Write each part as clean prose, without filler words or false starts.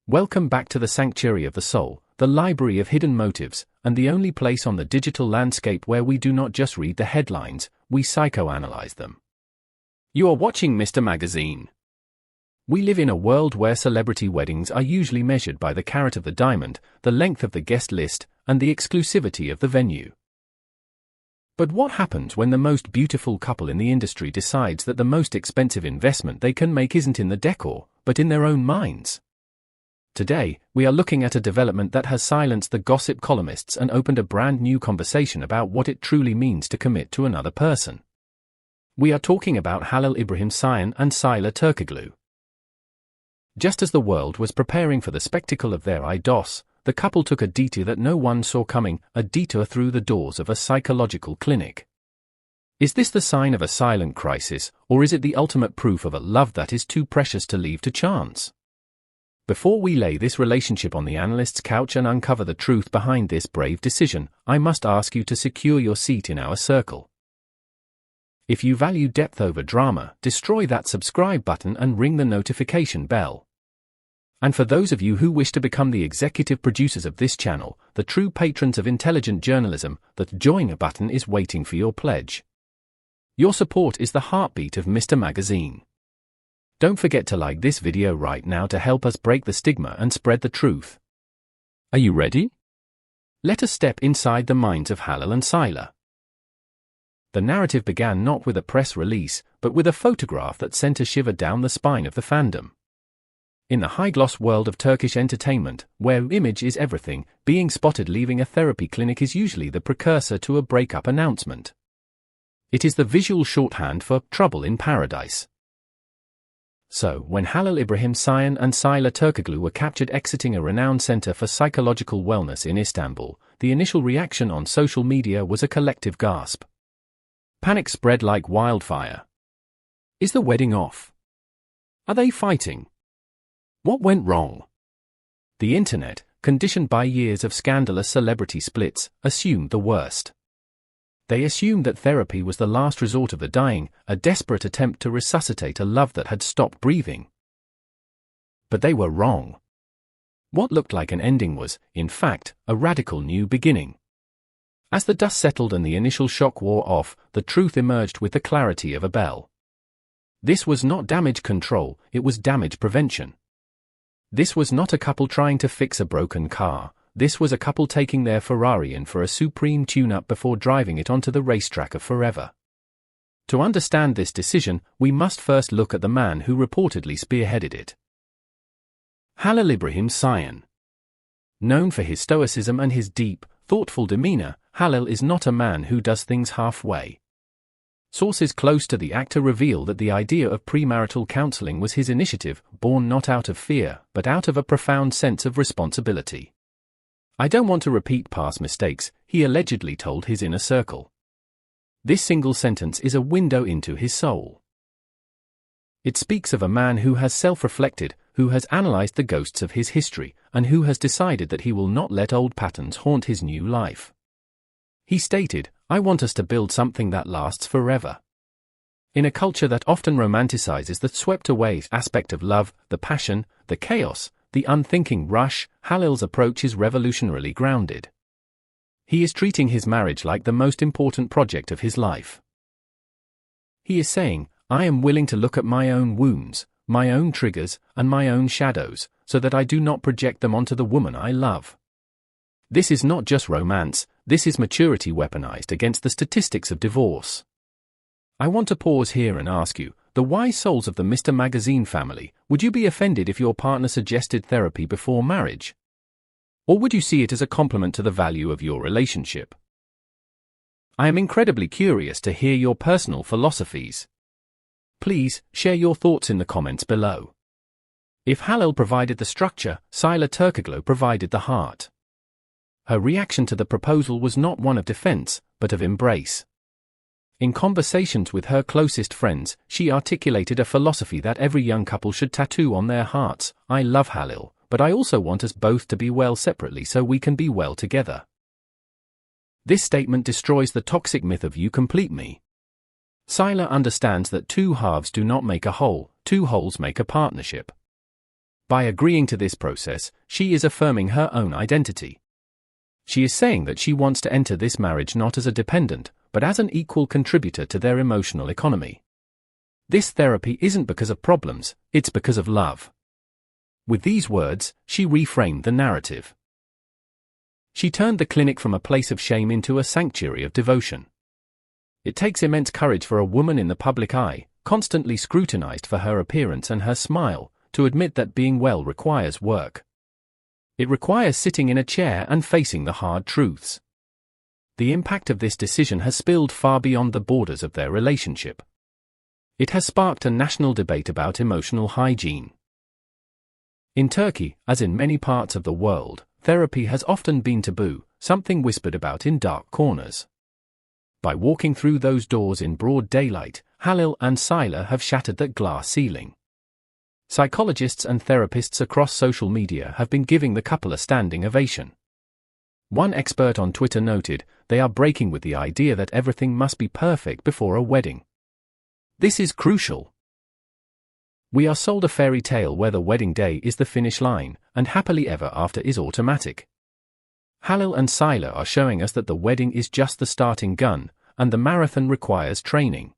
Welcome back to the sanctuary of the soul, the library of hidden motives, and the only place on the digital landscape where we do not just read the headlines, we psychoanalyze them. You are watching Mr. Magazine. We live in a world where celebrity weddings are usually measured by the carat of the diamond, the length of the guest list, and the exclusivity of the venue. But what happens when the most beautiful couple in the industry decides that the most expensive investment they can make isn't in the decor, but in their own minds? Today, we are looking at a development that has silenced the gossip columnists and opened a brand new conversation about what it truly means to commit to another person. We are talking about Halil Ibrahim Ceyhan and Sıla Turkoğlu. Just as the world was preparing for the spectacle of their idos, the couple took a detour that no one saw coming, a detour through the doors of a psychological clinic. Is this the sign of a silent crisis, or is it the ultimate proof of a love that is too precious to leave to chance? Before we lay this relationship on the analyst's couch and uncover the truth behind this brave decision, I must ask you to secure your seat in our circle. If you value depth over drama, destroy that subscribe button and ring the notification bell. And for those of you who wish to become the executive producers of this channel, the true patrons of intelligent journalism, the join button is waiting for your pledge. Your support is the heartbeat of Mr. Magazine. Don't forget to like this video right now to help us break the stigma and spread the truth. Are you ready? Let us step inside the minds of Halil and Sıla. The narrative began not with a press release, but with a photograph that sent a shiver down the spine of the fandom. In the high-gloss world of Turkish entertainment, where image is everything, being spotted leaving a therapy clinic is usually the precursor to a breakup announcement. It is the visual shorthand for trouble in paradise. So, when Halil Ibrahim Ceyhan and Sıla Turkoğlu were captured exiting a renowned center for psychological wellness in Istanbul, the initial reaction on social media was a collective gasp. Panic spread like wildfire. Is the wedding off? Are they fighting? What went wrong? The internet, conditioned by years of scandalous celebrity splits, assumed the worst. They assumed that therapy was the last resort of the dying, a desperate attempt to resuscitate a love that had stopped breathing. But they were wrong. What looked like an ending was, in fact, a radical new beginning. As the dust settled and the initial shock wore off, the truth emerged with the clarity of a bell. This was not damage control, it was damage prevention. This was not a couple trying to fix a broken car. This was a couple taking their Ferrari in for a supreme tune-up before driving it onto the racetrack of forever. To understand this decision, we must first look at the man who reportedly spearheaded it. Halil Ibrahim Ceyhan. Known for his stoicism and his deep, thoughtful demeanor, Halil is not a man who does things halfway. Sources close to the actor reveal that the idea of premarital counseling was his initiative, born not out of fear, but out of a profound sense of responsibility. I don't want to repeat past mistakes, he allegedly told his inner circle. This single sentence is a window into his soul. It speaks of a man who has self-reflected, who has analyzed the ghosts of his history, and who has decided that he will not let old patterns haunt his new life. He stated, "I want us to build something that lasts forever." In a culture that often romanticizes the swept-away aspect of love, the passion, the chaos, the unthinking rush, Halil's approach is revolutionarily grounded. He is treating his marriage like the most important project of his life. He is saying, I am willing to look at my own wounds, my own triggers, and my own shadows, so that I do not project them onto the woman I love. This is not just romance, this is maturity weaponized against the statistics of divorce. I want to pause here and ask you, the wise souls of the Mr. Magazine family, would you be offended if your partner suggested therapy before marriage? Or would you see it as a compliment to the value of your relationship? I am incredibly curious to hear your personal philosophies. Please, share your thoughts in the comments below. If Halil provided the structure, Sıla Turkoğlu provided the heart. Her reaction to the proposal was not one of defense, but of embrace. In conversations with her closest friends, she articulated a philosophy that every young couple should tattoo on their hearts: I love Halil, but I also want us both to be well separately so we can be well together. This statement destroys the toxic myth of you complete me. Sıla understands that two halves do not make a whole, two wholes make a partnership. By agreeing to this process, she is affirming her own identity. She is saying that she wants to enter this marriage not as a dependent, but as an equal contributor to their emotional economy. This therapy isn't because of problems, it's because of love. With these words, she reframed the narrative. She turned the clinic from a place of shame into a sanctuary of devotion. It takes immense courage for a woman in the public eye, constantly scrutinized for her appearance and her smile, to admit that being well requires work. It requires sitting in a chair and facing the hard truths. The impact of this decision has spilled far beyond the borders of their relationship. It has sparked a national debate about emotional hygiene. In Turkey, as in many parts of the world, therapy has often been taboo, something whispered about in dark corners. By walking through those doors in broad daylight, Halil and Sıla have shattered that glass ceiling. Psychologists and therapists across social media have been giving the couple a standing ovation. One expert on Twitter noted, "They are breaking with the idea that everything must be perfect before a wedding. This is crucial. We are sold a fairy tale where the wedding day is the finish line, and happily ever after is automatic. Halil and Sıla are showing us that the wedding is just the starting gun, and the marathon requires training."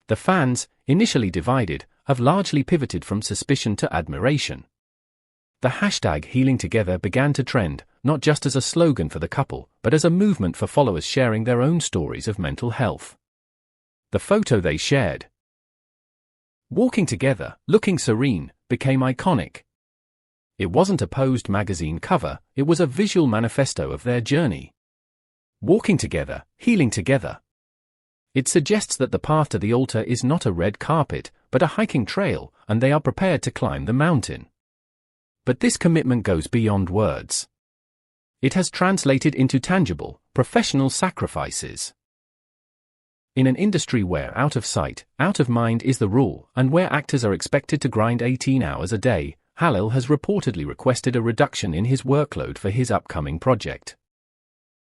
The fans, initially divided, have largely pivoted from suspicion to admiration. The hashtag Healing Together began to trend, not just as a slogan for the couple, but as a movement for followers sharing their own stories of mental health. The photo they shared, walking together, looking serene, became iconic. It wasn't a posed magazine cover, it was a visual manifesto of their journey. Walking together, healing together. It suggests that the path to the altar is not a red carpet, but a hiking trail, and they are prepared to climb the mountain. But this commitment goes beyond words. It has translated into tangible, professional sacrifices. In an industry where out of sight, out of mind is the rule, and where actors are expected to grind 18 hours a day, Halil has reportedly requested a reduction in his workload for his upcoming project.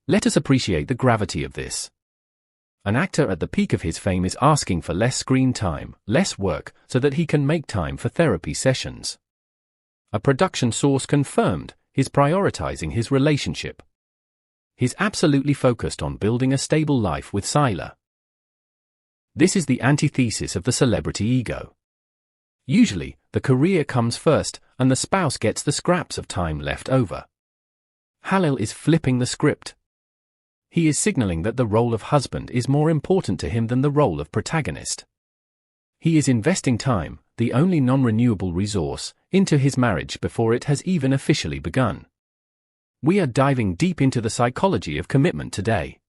Let us appreciate the gravity of this. An actor at the peak of his fame is asking for less screen time, less work, so that he can make time for therapy sessions. A production source confirmed, he's prioritizing his relationship. He's absolutely focused on building a stable life with Sıla. This is the antithesis of the celebrity ego. Usually, the career comes first, and the spouse gets the scraps of time left over. Halil is flipping the script. He is signaling that the role of husband is more important to him than the role of protagonist. He is investing time, the only non-renewable resource, into his marriage before it has even officially begun. We are diving deep into the psychology of commitment today.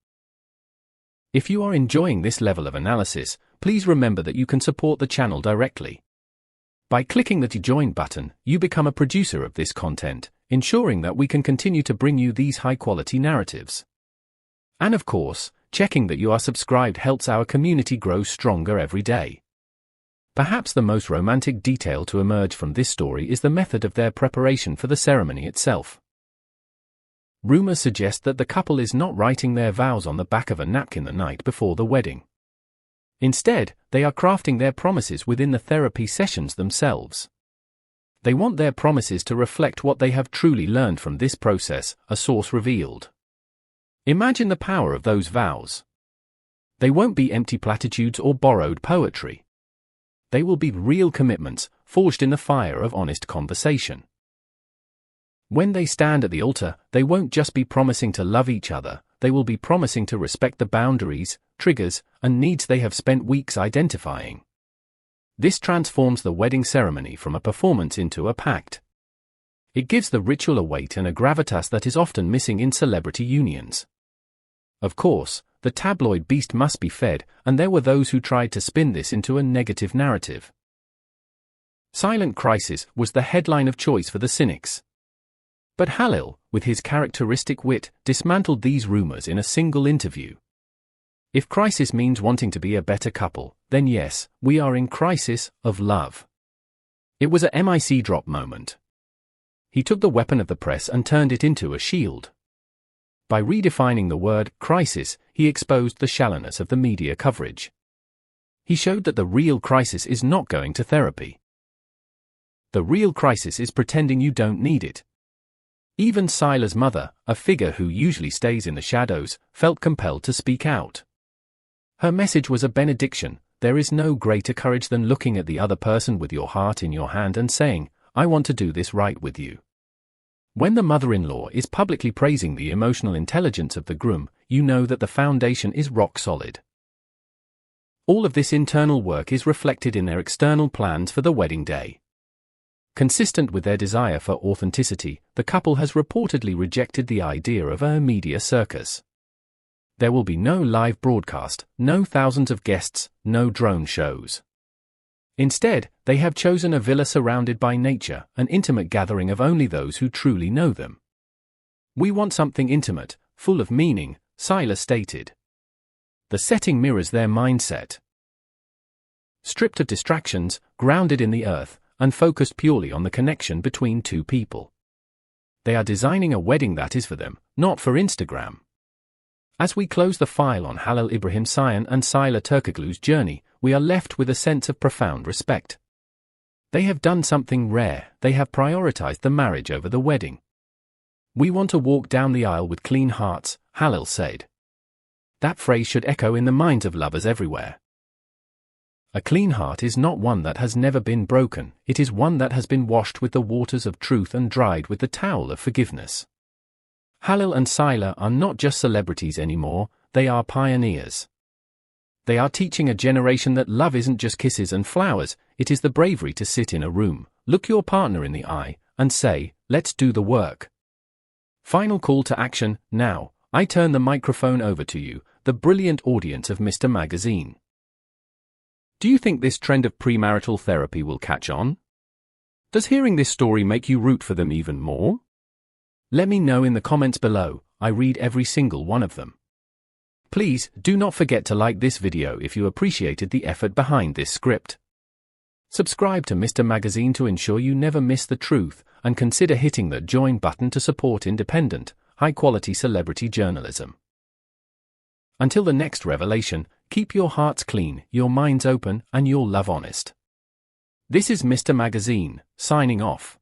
If you are enjoying this level of analysis, please remember that you can support the channel directly. By clicking the Join button, you become a producer of this content, ensuring that we can continue to bring you these high-quality narratives. And of course, checking that you are subscribed helps our community grow stronger every day. Perhaps the most romantic detail to emerge from this story is the method of their preparation for the ceremony itself. Rumors suggest that the couple is not writing their vows on the back of a napkin the night before the wedding. Instead, they are crafting their promises within the therapy sessions themselves. They want their promises to reflect what they have truly learned from this process, a source revealed. Imagine the power of those vows. They won't be empty platitudes or borrowed poetry. They will be real commitments, forged in the fire of honest conversation. When they stand at the altar, they won't just be promising to love each other, they will be promising to respect the boundaries, triggers, and needs they have spent weeks identifying. This transforms the wedding ceremony from a performance into a pact. It gives the ritual a weight and a gravitas that is often missing in celebrity unions. Of course, the tabloid beast must be fed, and there were those who tried to spin this into a negative narrative. Silent crisis was the headline of choice for the cynics. But Halil, with his characteristic wit, dismantled these rumors in a single interview. If crisis means wanting to be a better couple, then yes, we are in crisis of love. It was a mic drop moment. He took the weapon of the press and turned it into a shield. By redefining the word crisis, he exposed the shallowness of the media coverage. He showed that the real crisis is not going to therapy. The real crisis is pretending you don't need it. Even Sıla's mother, a figure who usually stays in the shadows, felt compelled to speak out. Her message was a benediction. There is no greater courage than looking at the other person with your heart in your hand and saying, "I want to do this right with you." When the mother-in-law is publicly praising the emotional intelligence of the groom, you know that the foundation is rock solid. All of this internal work is reflected in their external plans for the wedding day. Consistent with their desire for authenticity, the couple has reportedly rejected the idea of a media circus. There will be no live broadcast, no thousands of guests, no drone shows. Instead, they have chosen a villa surrounded by nature, an intimate gathering of only those who truly know them. "We want something intimate, full of meaning," Sıla stated. The setting mirrors their mindset. Stripped of distractions, grounded in the earth, and focused purely on the connection between two people. They are designing a wedding that is for them, not for Instagram. As we close the file on Halil Ibrahim Ceyhan and Sıla Turkoğlu's journey, we are left with a sense of profound respect. They have done something rare. They have prioritized the marriage over the wedding. "We want to walk down the aisle with clean hearts," Halil said. That phrase should echo in the minds of lovers everywhere. A clean heart is not one that has never been broken, it is one that has been washed with the waters of truth and dried with the towel of forgiveness. Halil and Sıla are not just celebrities anymore, they are pioneers. They are teaching a generation that love isn't just kisses and flowers, it is the bravery to sit in a room, look your partner in the eye, and say, "Let's do the work." Final call to action. Now, I turn the microphone over to you, the brilliant audience of Mr. Magazine. Do you think this trend of premarital therapy will catch on? Does hearing this story make you root for them even more? Let me know in the comments below. I read every single one of them. Please, do not forget to like this video if you appreciated the effort behind this script. Subscribe to Mr. Magazine to ensure you never miss the truth, and consider hitting the join button to support independent, high-quality celebrity journalism. Until the next revelation, keep your hearts clean, your minds open, and your love honest. This is Mr. Magazine, signing off.